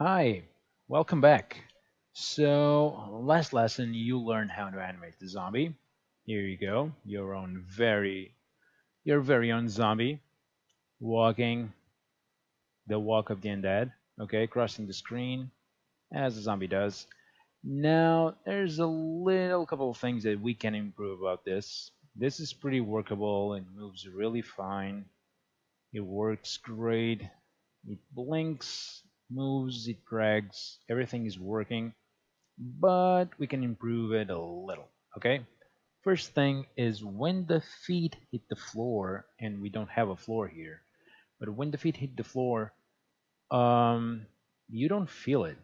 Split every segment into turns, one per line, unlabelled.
Hi, welcome back. So, last lesson you learned how to animate the zombie. Here you go, your very own zombie walking the walk of the undead, okay, crossing the screen as the zombie does. Now, there's a little couple of things that we can improve about this. This is pretty workable and moves really fine. It works great. It blinks, moves, it drags, everything is working, but we can improve it a little. Okay, first thing is when the feet hit the floor, and we don't have a floor here, but when the feet hit the floor, um you don't feel it,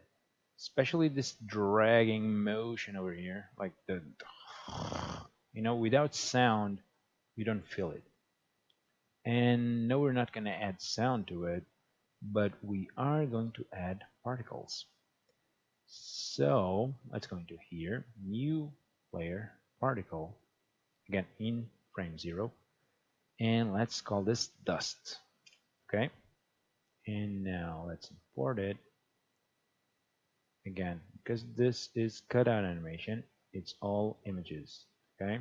especially this dragging motion over here, like the without sound. You don't feel it. And no, we're not going to add sound to it, but we are going to add particles. So let's go into here, new layer, particle, again in frame 0, and let's call this dust. Okay, and now let's import it again, because this is cutout animation, it's all images. Okay,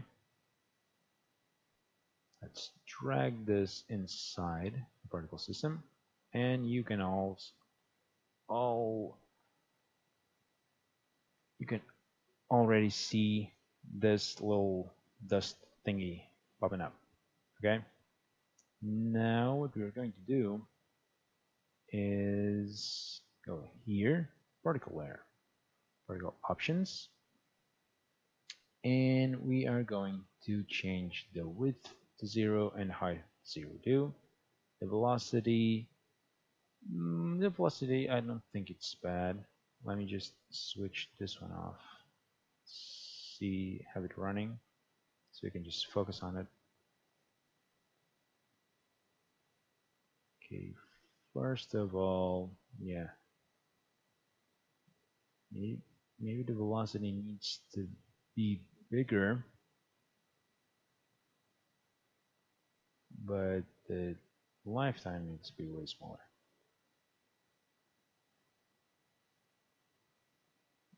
let's drag this inside the particle system, and you can also all you can already see this little dust thingy popping up. Okay, now what we're going to do is go here, particle layer, particle options, and we are going to change the width to 0 and height 0 too. The velocity, I don't think it's bad. Let me just switch this one off. See, have it running so we can just focus on it. Okay, first of all, yeah, maybe, maybe the velocity needs to be bigger, but the lifetime needs to be way smaller.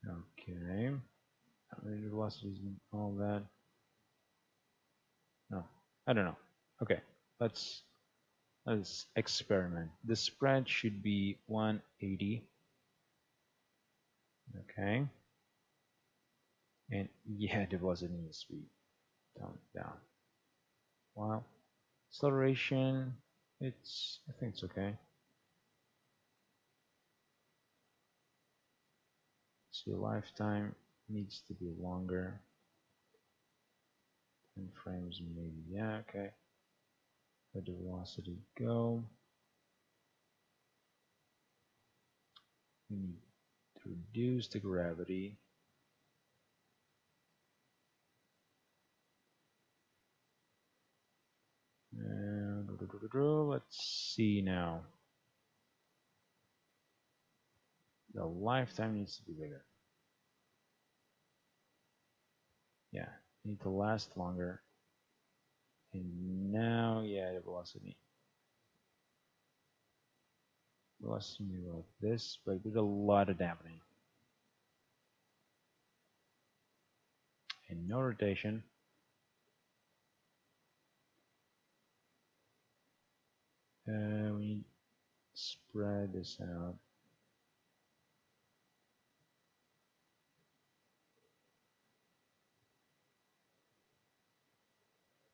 Okay, how many velocities and all that? No, I don't know. Okay, let's let's experiment. The spread should be 180. Okay, and yeah, the velocity needs to be down. Wow, acceleration, I think it's okay. So lifetime needs to be longer. 10 frames maybe. Yeah, okay. Let the velocity go. We need to reduce the gravity. Let's see now. The lifetime needs to be bigger. Yeah, need to last longer. And now, yeah, the velocity. Velocity like this, but with a lot of dampening. And no rotation. We need to spread this out.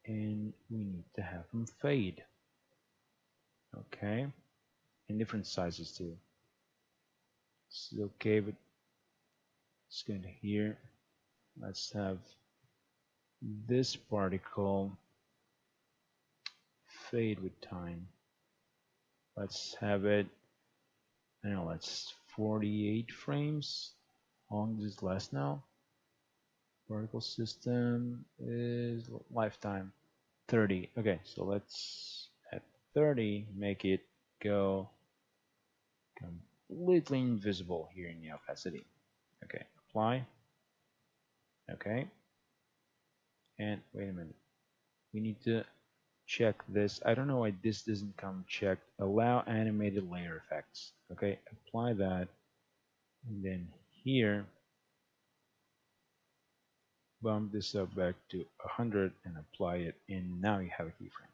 And we need to have them fade. Okay, in different sizes too. It's okay, but it's going to here. Let's have this particle fade with time. Let's have it, I don't know, let's 48 frames. How long does this last now? Particle system is lifetime 30. Okay, so let's at 30 make it go completely invisible here in the opacity. Okay, apply. Okay, and wait a minute. We need to check this. I don't know why this doesn't come checked. Allow animated layer effects. Okay, apply that. And then here, bump this up back to 100 and apply it, and now you have a keyframe.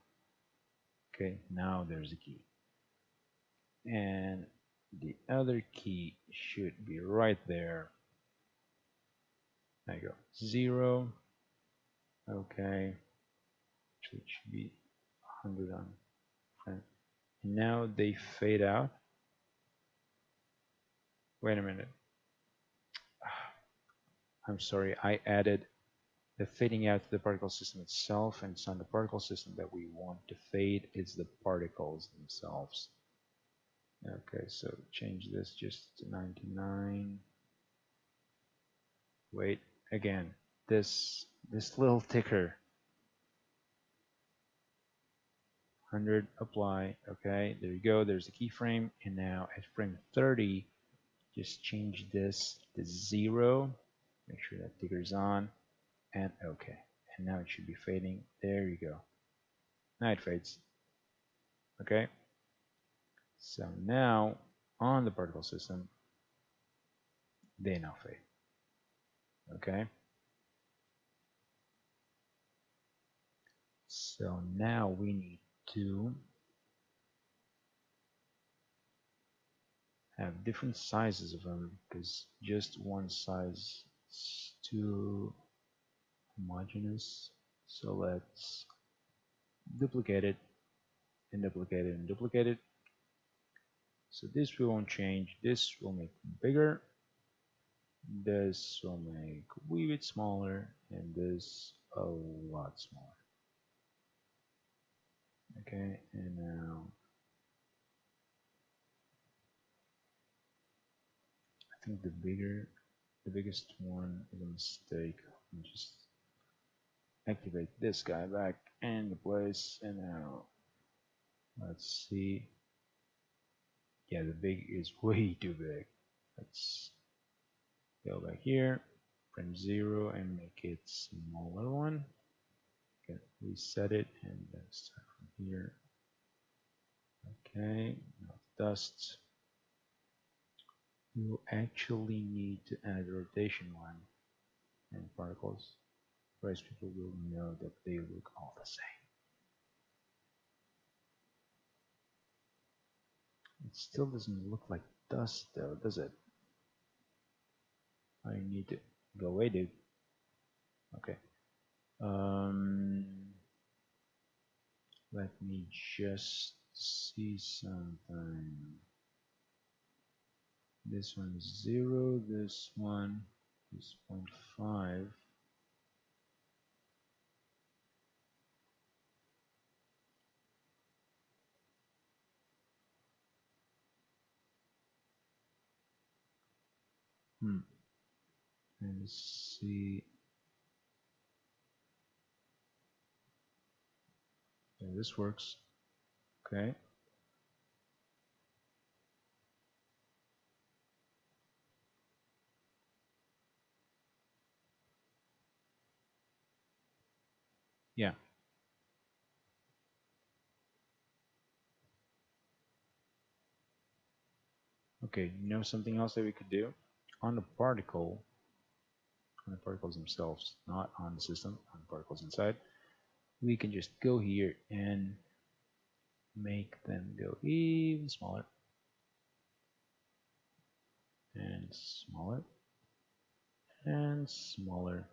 Okay, now there's a key. And the other key should be right there. There you go. 0. Okay. So it should be 100 on front. And now they fade out. Wait a minute. I'm sorry, I added the fading out to the particle system itself, and it's not the particle system that we want to fade, it's the particles themselves. Okay, so change this just to 99. Wait, again, this little ticker. 100, apply. Okay, there you go, there's the keyframe. And now at frame 30, just change this to 0. Make sure that ticker's on, and okay. And now it should be fading. There you go. Now it fades. Okay, so now on the particle system, they now fade. Okay, so now we need to have different sizes of them, because just one size is too homogeneous. So let's duplicate it and duplicate it and duplicate it. So this we won't change. This will make bigger. This will make a wee bit smaller, and this a lot smaller. Okay, and now I think the biggest one is a mistake. I'll just activate this guy back in place, and now let's see. Yeah, the big is way too big. Let's go back here, print 0, and make it smaller one. Okay, reset it, and then start from here. Okay, now dust. You actually need to add a rotation one and particles. Otherwise, people will know that they look all the same. It still doesn't look like dust though, does it? I need to go away, dude. Okay. Let me just see something. This one is 0, this one is 0.5. And let's see. Yeah, this works. Okay. Yeah. Okay, you know something else that we could do? On the particle, on the particles themselves, not on the system, on the particles inside, we can just go here and make them go even smaller and smaller and smaller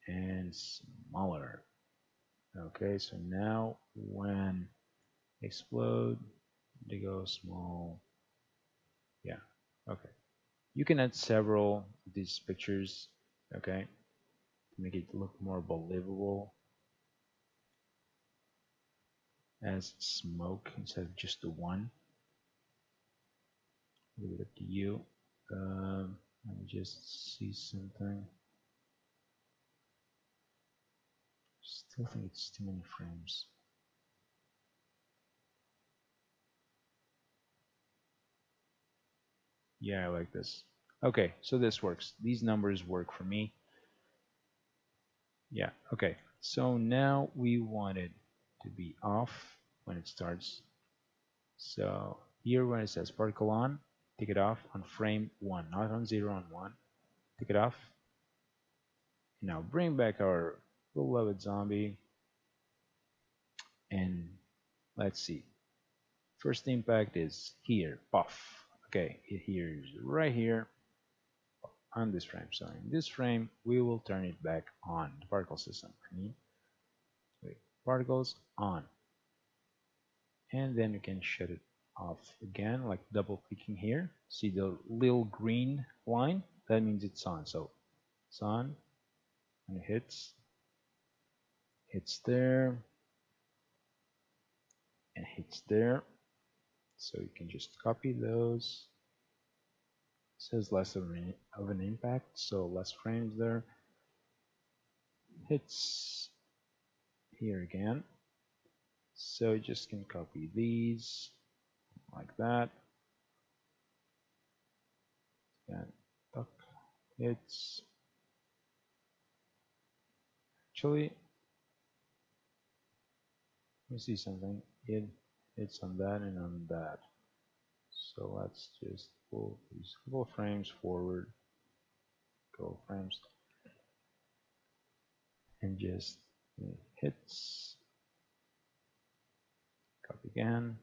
and smaller. Okay, so now when they explode, they go small. Yeah, okay. You can add several of these pictures, okay, to make it look more believable as smoke instead of just the one. Leave it up to you. Let me just see something. Still think it's too many frames. Yeah, I like this. Okay, so this works. These numbers work for me. Yeah, okay. So now we want it to be off when it starts. So here when it says particle on, Take it off on frame 1, not on 0, on 1. Take it off. Now bring back our beloved zombie, and let's see. First impact is here, puff. Okay, it here is right here on this frame. So in this frame, we will turn it back on, the particle system. Wait, particles on. And then you can shut it off again, like double clicking here. See the little green line? That means it's on. So it's on, and it hits there, and hits there. So you can just copy those. It says less of an impact, so less frames there. Hits here again. So you just can copy these like that. And tuck hits. Actually, let me see something. It's on that and on that. So let's just pull these couple of frames forward, go frames, and just hits, copy again,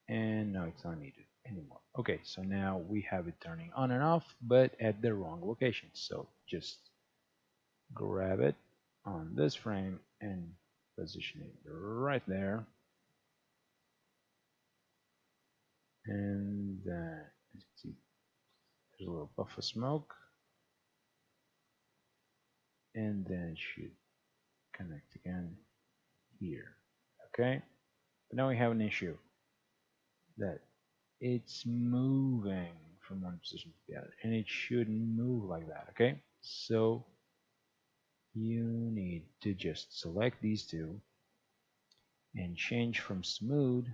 and now it's not needed anymore. Okay, so now we have it turning on and off, but at the wrong location. So just grab it on this frame and position it right there. And as you can see, there's a little puff of smoke, and then it should connect again here. Okay, but now we have an issue that it's moving from one position to the other, and it shouldn't move like that. Okay, so you need to just select these two and change from smooth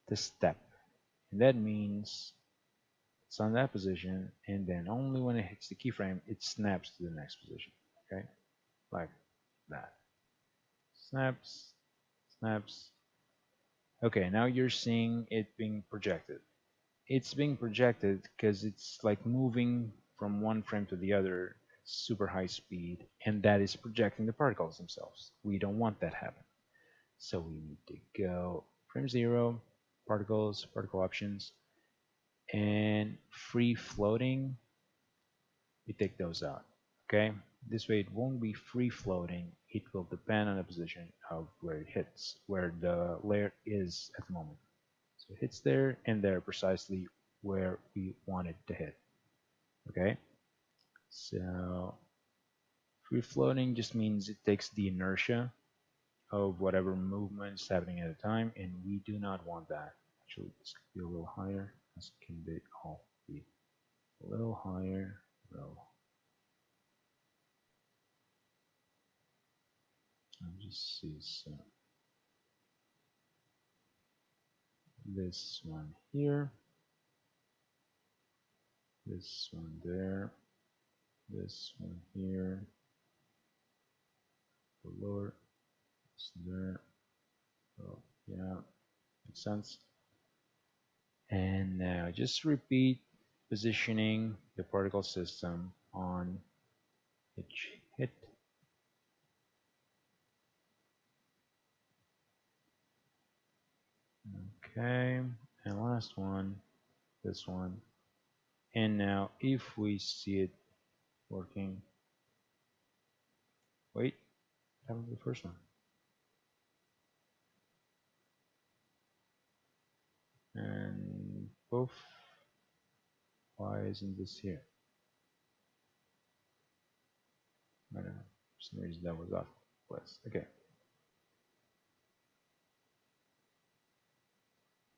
to step, and that means it's on that position, and then only when it hits the keyframe it snaps to the next position. Okay, like that. Snaps, snaps. Okay, now you're seeing it being projected. It's being projected because it's like moving from one frame to the other at super high speed, and that is projecting the particles themselves. We don't want that happen. So we need to go frame 0, particles, particle options, and free floating. We take those out. Okay, this way it won't be free floating. It will depend on the position of where it hits, where the layer is at the moment. So it hits there and there precisely where we want it to hit. Okay, so free floating just means it takes the inertia of whatever movement is happening at a time, and we do not want that. Actually, this could be a little higher. This can be all be a little higher. Well, I'll just see. So this one here, this one there, this one here, the lower, this there. Oh, yeah, makes sense. And now just repeat positioning the particle system on each hit. Okay, and last one, this one. And now if we see it working, wait, that was the first one. And poof, why isn't this here? I don't know, for some reason that was off. Okay.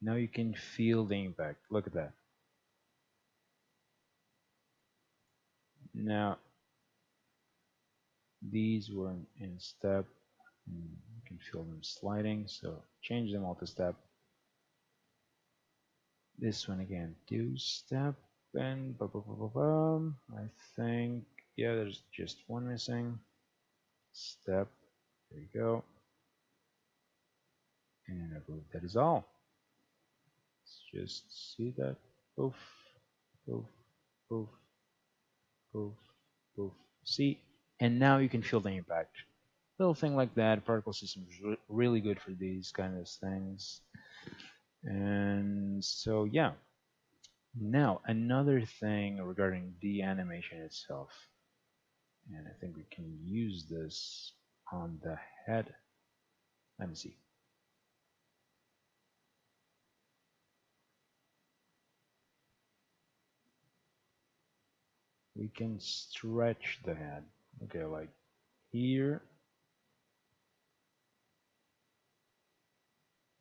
Now you can feel the impact. Look at that. Now these were in step. You can feel them sliding. So change them all to step. This one again, 2-step, and I think, yeah, there's just one missing. Step There you go. And I believe that is all. Let's just see that. Poof, poof, poof, poof, poof. See? And now you can feel the impact. Little thing like that, particle system is really good for these kind of things. And so, yeah. Now, another thing regarding the animation itself, and I think we can use this on the head. Let me see. We can stretch the head. Okay, like here,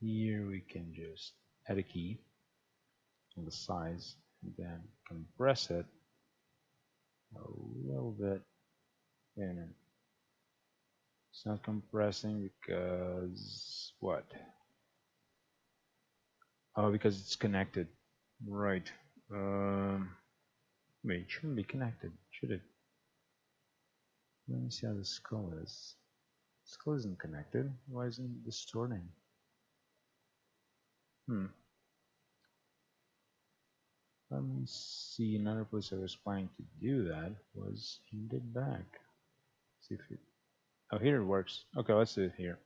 here we can just add a key on the size and then compress it a little bit. Wait a minute. It's not compressing because what? Oh, because it's connected. Right. Wait, it shouldn't be connected, should it? Let me see how the skull is. The skull isn't connected. Why isn't it distorting? Hmm. Let me see. Another place I was planning to do that was in the back. See if it. Oh, here it works. Okay, let's do it here.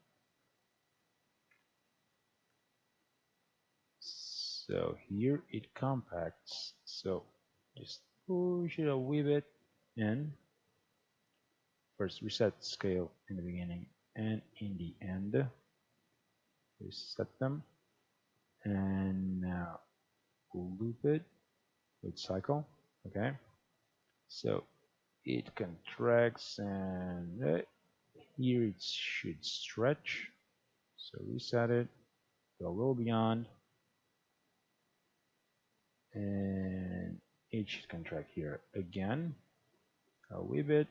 So here it compacts. So just push it a wee bit in. First reset scale in the beginning and in the end. Reset them. And now loop it with cycle. Okay. So it contracts and here it should stretch. So reset it. Go a little beyond. And it should contract here again. A wee bit.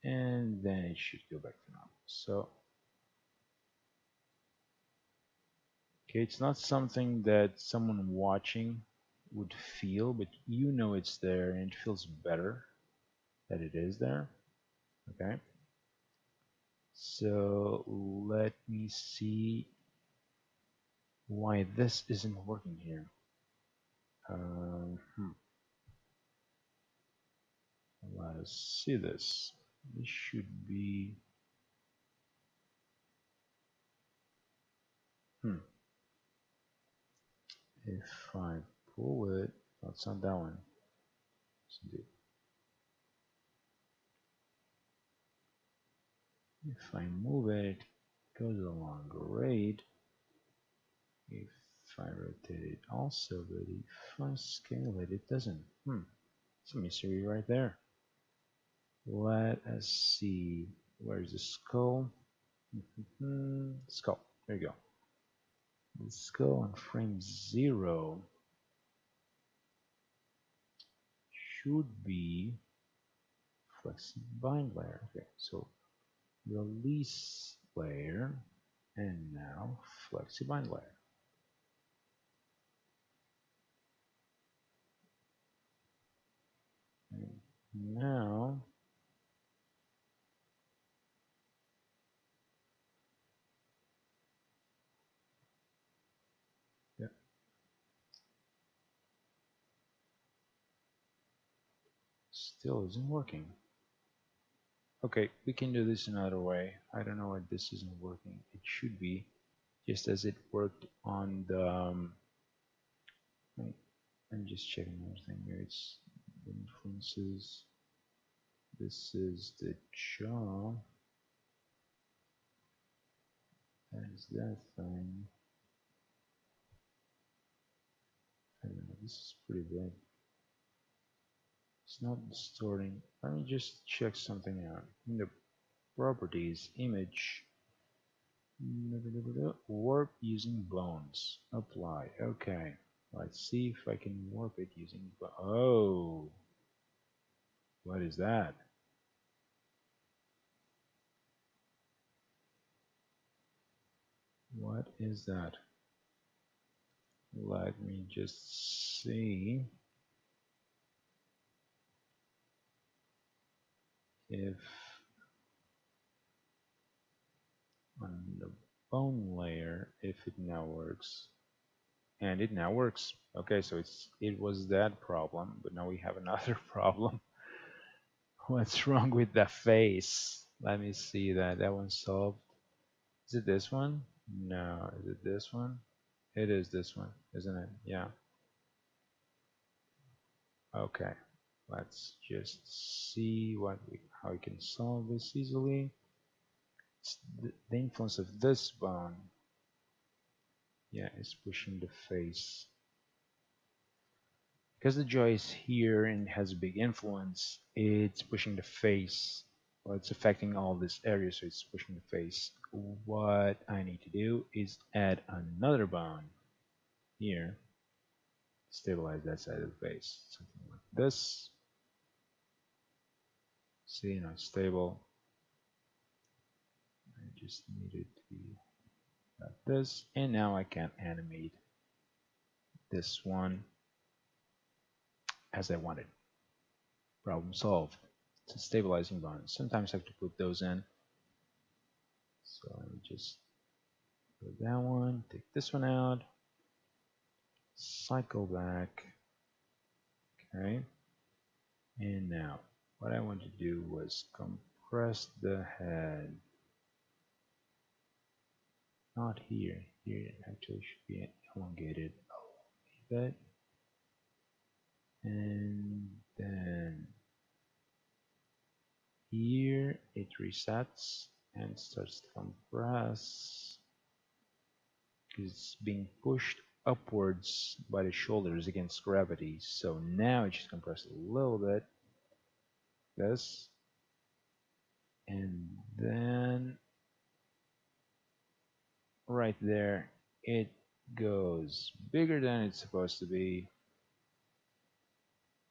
And then it should go back to normal. So okay, it's not something that someone watching would feel, but you know it's there and it feels better that it is there. Okay. So let me see why this isn't working here. Hmm. Let's see this. This should be. Hmm. If I pull it, that's not that one. If I move it, it goes along great. If I rotate it also, but if I scale it, it doesn't. It's a mystery right there. Let us see. Where's the skull? Skull. There you go. The skull on frame 0 should be FlexiBind layer. Okay, so release layer and now FlexiBind layer. And now yeah, still isn't working. Okay, we can do this another way. I don't know why this isn't working. It should be just as it worked on the. I'm just checking everything here. It's influences. This is the jaw. That is that thing. I don't know. This is pretty big. It's not distorting. Let me just check something out. In the properties, image, warp using bones. Apply. Okay. Let's see if I can warp it using. Oh, what is that? What is that? Let me just see if on the bone layer if it now works. And it now works. Okay, so it was that problem, but now we have another problem. What's wrong with the face? Let me see that. That one's solved. Is it this one? No. Is it this one? It is this one, isn't it? Yeah. Okay. Let's just see how we can solve this easily. It's the influence of this bone. Yeah, is pushing the face. Because the jaw is here and has a big influence, it's pushing the face. Well, it's affecting all this area, so it's pushing the face. What I need to do is add another bone here, stabilize that side of the face. Something like this. See, now it's stable. I just need it to be like this, and now I can animate this one as I wanted. Problem solved. It's a stabilizing bone. Sometimes I have to put those in. So let me just put that one, take this one out, cycle back. Okay. And now what I want to do was compress the head. Not here. Here it actually should be elongated a little bit. And then here it resets and starts to compress because it's being pushed upwards by the shoulders against gravity. So now it just compresses a little bit. This. And then right there it goes bigger than it's supposed to be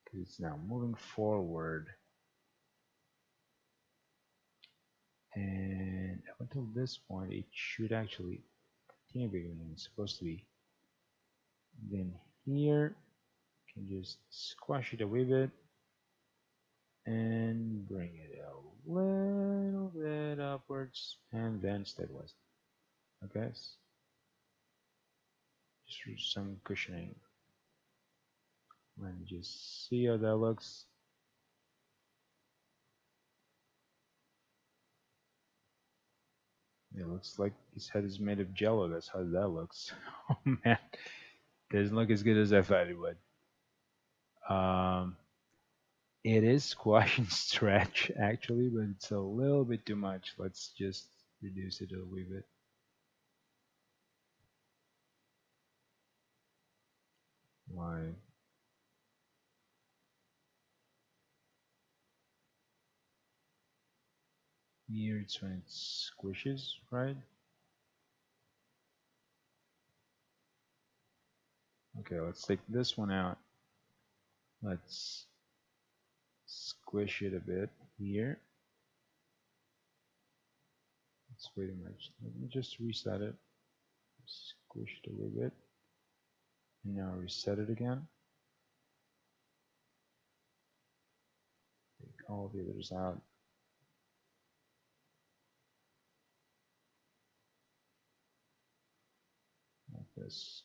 because it's now moving forward. And up until this point it should actually continue bigger than it's supposed to be. Then here you can just squash it a wee bit and bring it a little bit upwards and then stabilize it. Okay, just for some cushioning. Let me just see how that looks. It looks like his head is made of jello. That's how that looks. Oh man, doesn't look as good as I thought it would. Um, it is squash and stretch actually, but it's a little bit too much. Let's just reduce it a wee bit. Why? Here it's when it squishes, right? Okay, let's take this one out. Let's squish it a bit here. It's pretty much. Let me just reset it. Squish it a little bit. And now reset it again. Take all the others out. Like this.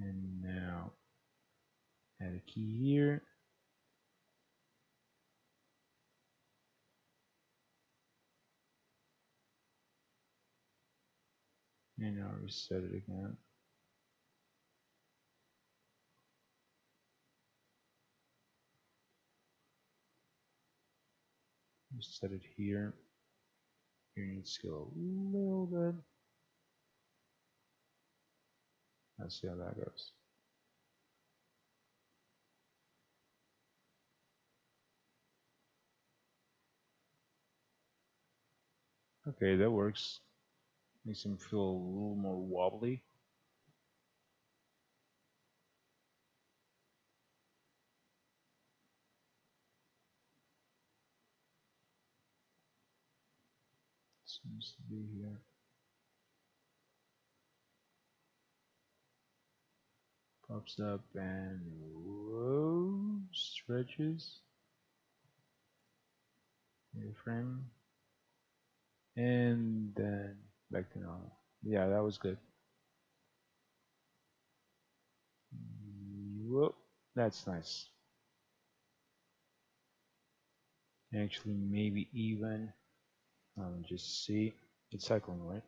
And now add a key here. And now reset it again. Reset it here. Here needs to go a little bit. Let's see how that goes. Okay, that works. Makes him feel a little more wobbly. Seems to be here. Pops up and whoa, stretches, frame, and then back to normal. Yeah, that was good. Whoop, that's nice. Actually, maybe even, just see, it's cycling, right?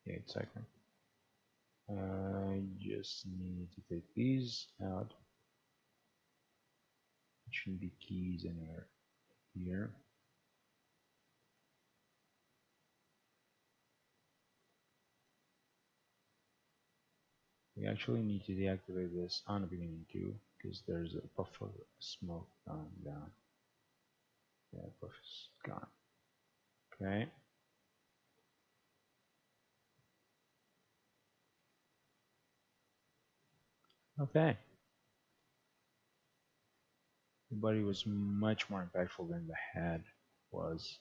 Yeah, it's cycling. I just need to take these out. It shouldn't be keys anywhere here. We actually need to deactivate this on the beginning too, because there's a puff of smoke going down. Yeah, puff is gone. Okay. Okay. The body was much more impactful than the head was.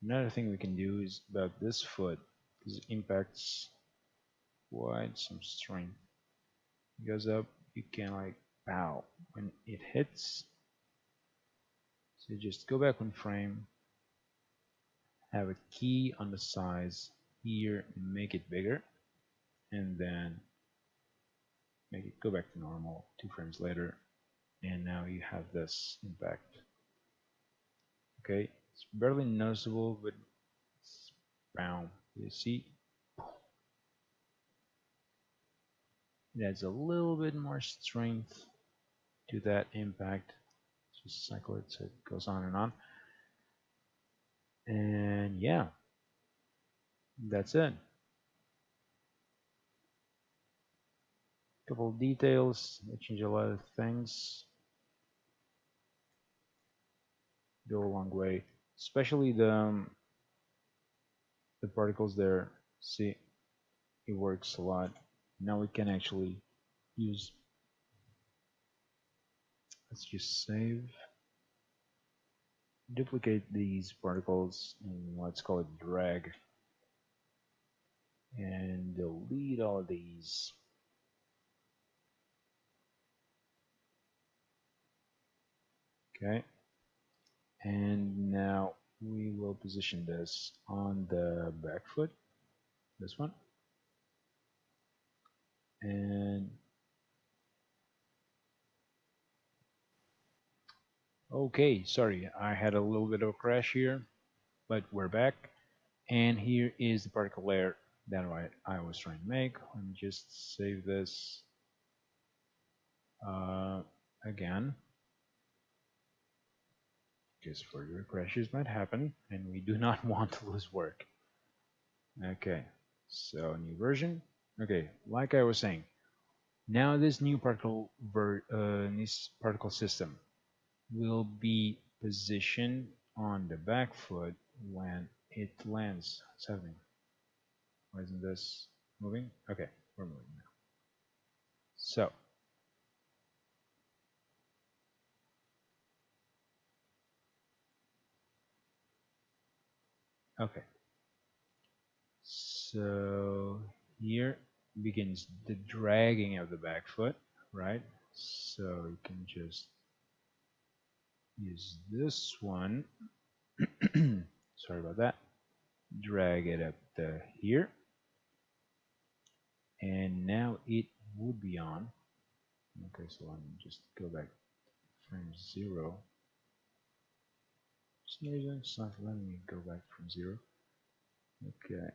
Another thing we can do is about this foot, because it impacts quite some strength. It goes up, you can like pow when it hits. So just go back one frame, have a key on the size here, make it bigger, and then make it go back to normal 2 frames later, and now you have this impact. Okay, it's barely noticeable, but it's bam. You see, it adds a little bit more strength to that impact. Just cycle it so it goes on and on. And yeah, that's it. Couple of details, they change a lot of things, go a long way, especially the particles there. See, it works a lot. Now we can actually use, let's just save, duplicate these particles in let's call it drag, and delete all of these. Okay, and now we will position this on the back foot, this one, and okay, sorry, I had a little bit of a crash here, but we're back. And here is the particle layer that I was trying to make. Let me just save this again, because further crashes might happen, and we do not want to lose work. Okay, so new version. Okay, like I was saying, now this new this particle system will be positioned on the back foot when it lands. What's happening? Why isn't this moving? Okay, we're moving now. So, okay. So here begins the dragging of the back foot, right? So you can just use this one. Sorry about that. Drag it up to here, and now it would be on. Okay, so let me just go back to frame 0. For some reason it's not letting me go back from 0. Okay,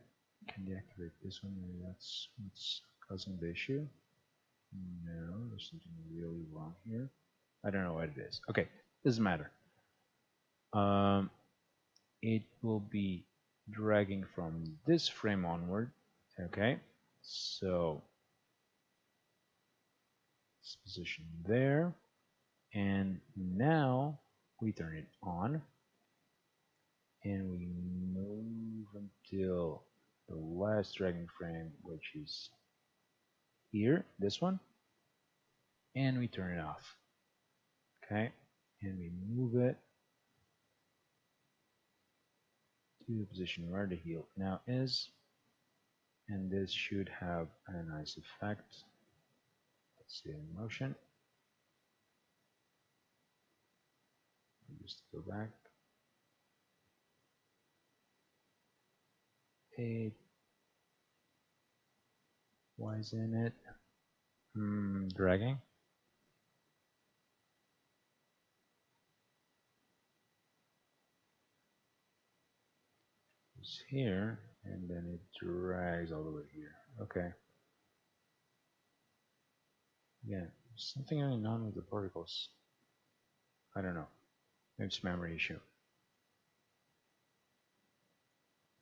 can deactivate this one. Maybe that's what's causing the issue. No, there's something really wrong here. I don't know what it is. Okay, doesn't matter. Um, it will be dragging from this frame onward. Okay, so it's positioned there, and now we turn it on, and we move until the last dragging frame, which is here, this one, and we turn it off. Okay, and we move it to the position where the heel now is, and this should have a nice effect. Let's see in motion. Just go back. 8. Why is in it? Dragging. It's here, and then it drags all the way here. Okay. Yeah, something going on with the particles. I don't know. Maybe it's memory issue.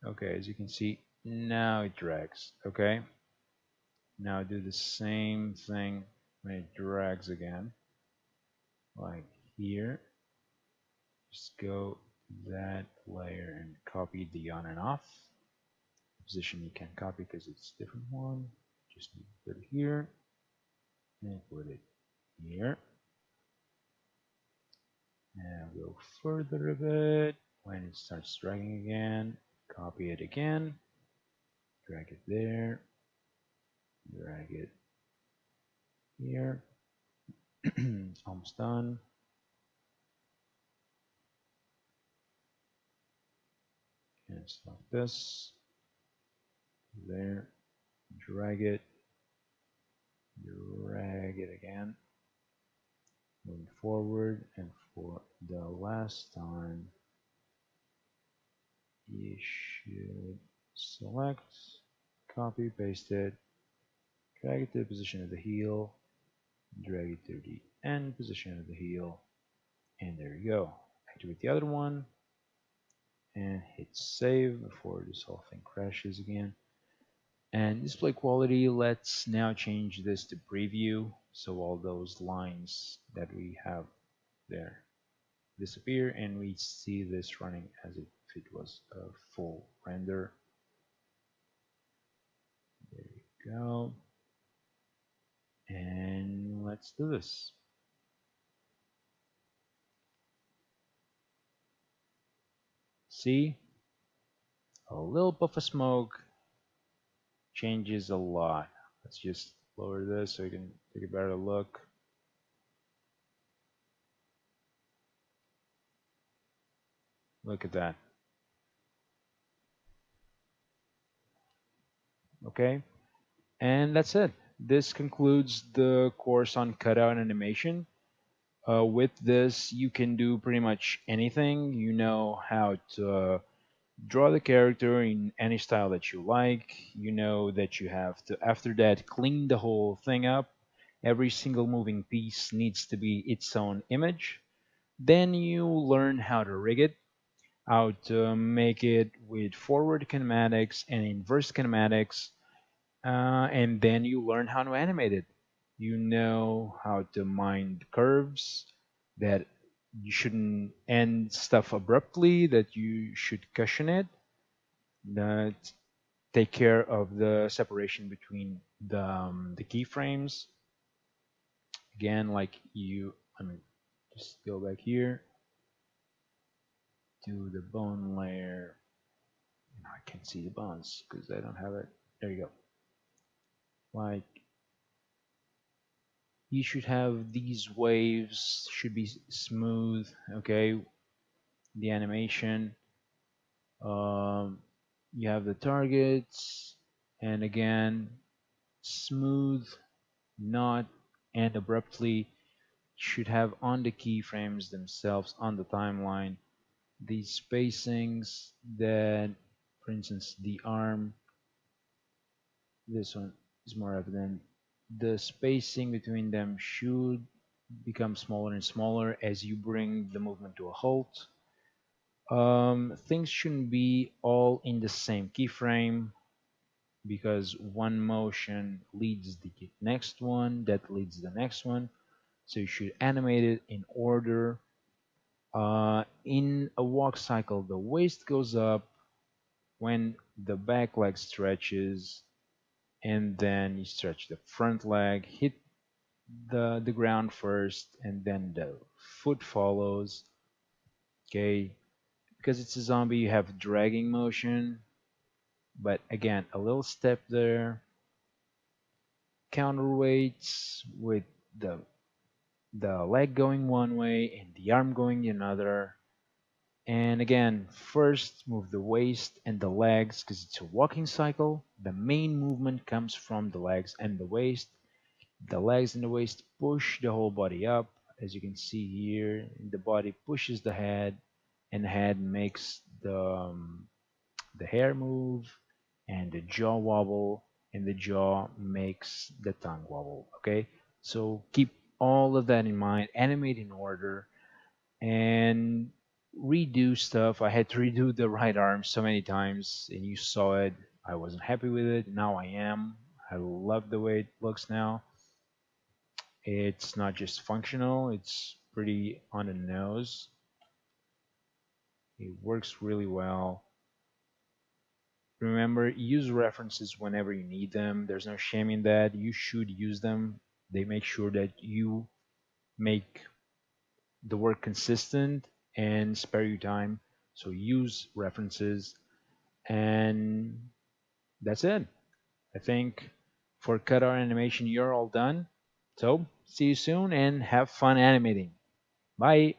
Okay, as you can see, now it drags. Okay. Now do the same thing when it drags again. Like here. Just go to that layer and copy the on and off. Position you can't copy because it's a different one. Just need to put it here and put it here. And go further a bit. When it starts dragging again, copy it again, drag it there, drag it here. Almost done. And stop this. There. Drag it. Drag it again. Moving forward, and for the last time, you should select, copy, paste it, drag it to the position of the heel, drag it to the end position of the heel, and there you go. Activate the other one, and hit save before this whole thing crashes again. And display quality, let's now change this to preview, so all those lines that we have there disappear, and we see this running as if it was a full render. There you go. And let's do this. See? A little puff of smoke changes a lot. Let's just lower this so you can take a better look. Look at that. Okay, and that's it. This concludes the course on cutout animation. With this, you can do pretty much anything. You know how to draw the character in any style that you like. You know that you have to, after that, clean the whole thing up. Every single moving piece needs to be its own image. Then you learn how to rig it, how to make it with forward kinematics and inverse kinematics, and then you learn how to animate it. You know how to mind curves, that you shouldn't end stuff abruptly, that you should cushion it, that take care of the separation between the keyframes. Again, like I mean, just go back here to the bone layer. I can't see the bones because I don't have it. There you go. Like, you should have these waves should be smooth. Okay, the animation. Um, you have the targets, and again, smooth, not and abruptly. Should have on the keyframes themselves on the timeline these spacings that, for instance, the arm, this one is more evident. The spacing between them should become smaller and smaller as you bring the movement to a halt. Things shouldn't be all in the same keyframe, because one motion leads the next one, that leads the next one. So you should animate it in order. In a walk cycle, the waist goes up when the back leg stretches, and then you stretch the front leg, hit the ground first, and then the foot follows. Okay, because it's a zombie, you have dragging motion, but again, a little step there, counterweights with the the leg going one way and the arm going another. And again, first move the waist and the legs because it's a walking cycle. The main movement comes from the legs and the waist. The legs and the waist push the whole body up. As you can see here, the body pushes the head, and the head makes the hair move, and the jaw wobble, and the jaw makes the tongue wobble. Okay, so keep all of that in mind. Animate in order and redo stuff. I had to redo the right arm so many times, and you saw it. I wasn't happy with it. Now I am. I love the way it looks now. It's not just functional, it's pretty on the nose. It works really well. Remember, use references whenever you need them. There's no shame in that. You should use them. They make sure that you make the work consistent and spare you time. So use references, and that's it. I think for cutout animation, you're all done. So see you soon and have fun animating. Bye.